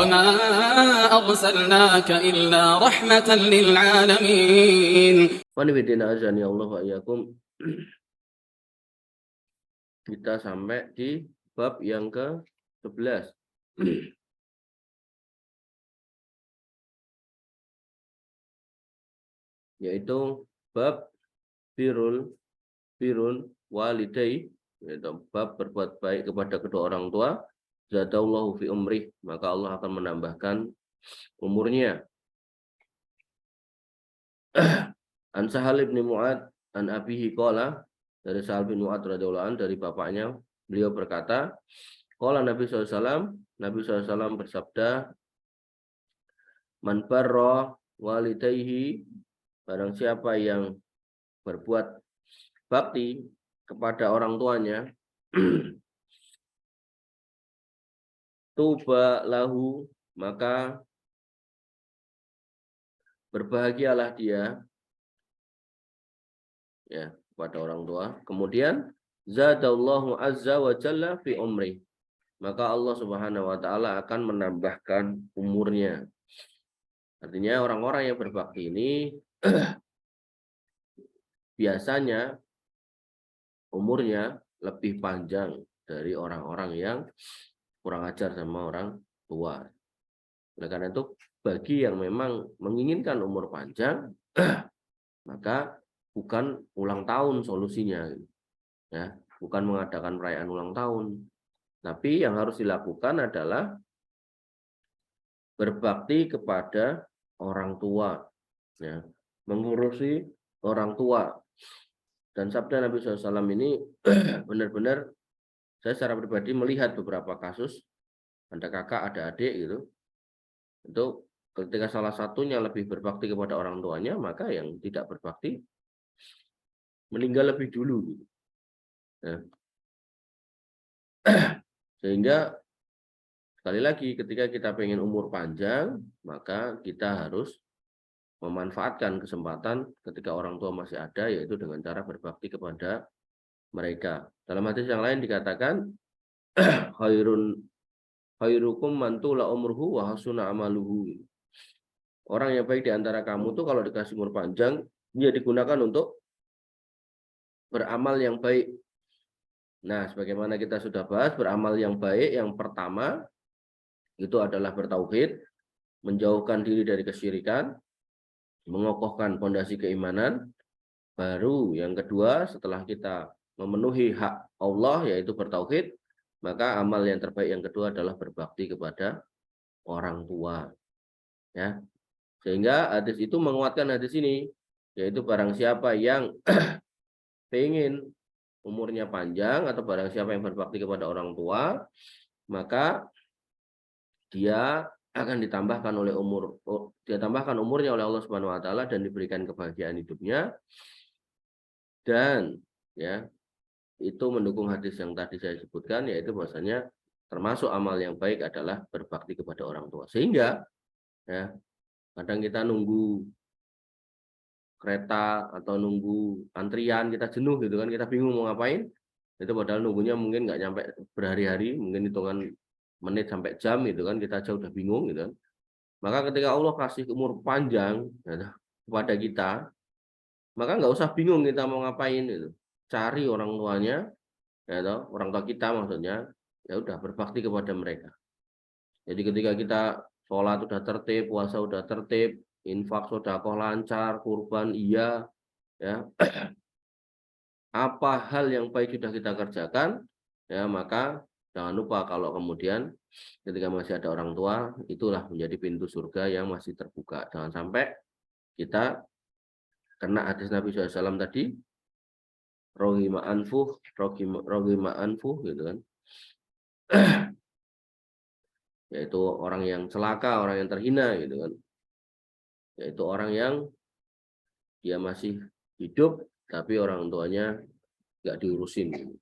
وما أرسلناك إلا رحمة للعالمين. Wanifidina azani Allah wa iyyakum. Kita sampai di bab yang ke-11. Yaitu bab birrul walidai, yaitu bab berbuat baik kepada kedua orang tua. Zadallahu fi umrih, maka Allah akan menambahkan umurnya. An Sahal bin Mu'ad an abihi qala, dari Sahal bin Mu'ad radhiyallahu anhu, dari bapaknya, beliau berkata, qala Nabi SAW, Nabi SAW bersabda, man barra walidayhi, barang siapa yang berbuat bakti kepada orang tuanya, tuba lahu, maka berbahagialah dia, ya, kepada orang tua. Kemudian zadallahu azza wa jalla fi umri, maka Allah Subhanahu wa taala akan menambahkan umurnya. Artinya orang-orang yang berbakti ini biasanya umurnya lebih panjang dari orang-orang yang kurang ajar sama orang tua. Oleh karena itu, bagi yang memang menginginkan umur panjang, maka bukan ulang tahun solusinya, ya, bukan mengadakan perayaan ulang tahun, tapi yang harus dilakukan adalah berbakti kepada orang tua, ya, mengurusi orang tua. Dan sabda Nabi SAW ini benar-benar, saya secara pribadi melihat beberapa kasus, ada kakak, ada adik gitu, itu ketika salah satunya lebih berbakti kepada orang tuanya, maka yang tidak berbakti meninggal lebih dulu gitu. Ya. Sehingga sekali lagi, ketika kita pengen umur panjang, maka kita harus memanfaatkan kesempatan ketika orang tua masih ada, yaitu dengan cara berbakti kepada mereka. Dalam hadis yang lain dikatakan, khairukum man tula umruhu wa hasuna amaluhu. Orang yang baik di antara kamu tuh kalau dikasih umur panjang, dia digunakan untuk beramal yang baik. Nah, sebagaimana kita sudah bahas, beramal yang baik yang pertama itu adalah bertauhid, menjauhkan diri dari kesyirikan, mengokohkan fondasi keimanan. Baru yang kedua, setelah kita memenuhi hak Allah yaitu bertauhid, maka amal yang terbaik yang kedua adalah berbakti kepada orang tua. Ya. Sehingga hadis itu menguatkan hadis ini, yaitu barang siapa yang pengen umurnya panjang atau barang siapa yang berbakti kepada orang tua, maka dia akan ditambahkan umurnya oleh Allah Subhanahu wa taala dan diberikan kebahagiaan hidupnya. Dan ya, itu mendukung hadis yang tadi saya sebutkan, yaitu bahwasanya termasuk amal yang baik adalah berbakti kepada orang tua. Sehingga ya, kadang kita nunggu kereta atau nunggu antrian, kita jenuh gitu kan, kita bingung mau ngapain. Itu padahal nunggunya mungkin nggak nyampe berhari-hari, mungkin hitungan menit sampai jam gitu kan, kita aja udah bingung gitu kan. Maka ketika Allah kasih umur panjang ya, kepada kita, maka nggak usah bingung kita mau ngapain gitu. Cari orang tuanya, ya, orang tua kita maksudnya, ya udah berbakti kepada mereka. Jadi ketika kita sholat udah tertib, puasa udah tertib, infak sedekah lancar, kurban iya, ya, apa hal yang baik sudah kita kerjakan, ya, maka jangan lupa kalau kemudian ketika masih ada orang tua, itulah menjadi pintu surga yang masih terbuka. Jangan sampai kita kena hadis Nabi SAW tadi, rohima anfuh gitu kan, yaitu orang yang celaka, orang yang terhina gitu kan, yaitu orang yang dia masih hidup tapi orang tuanya nggak diurusin.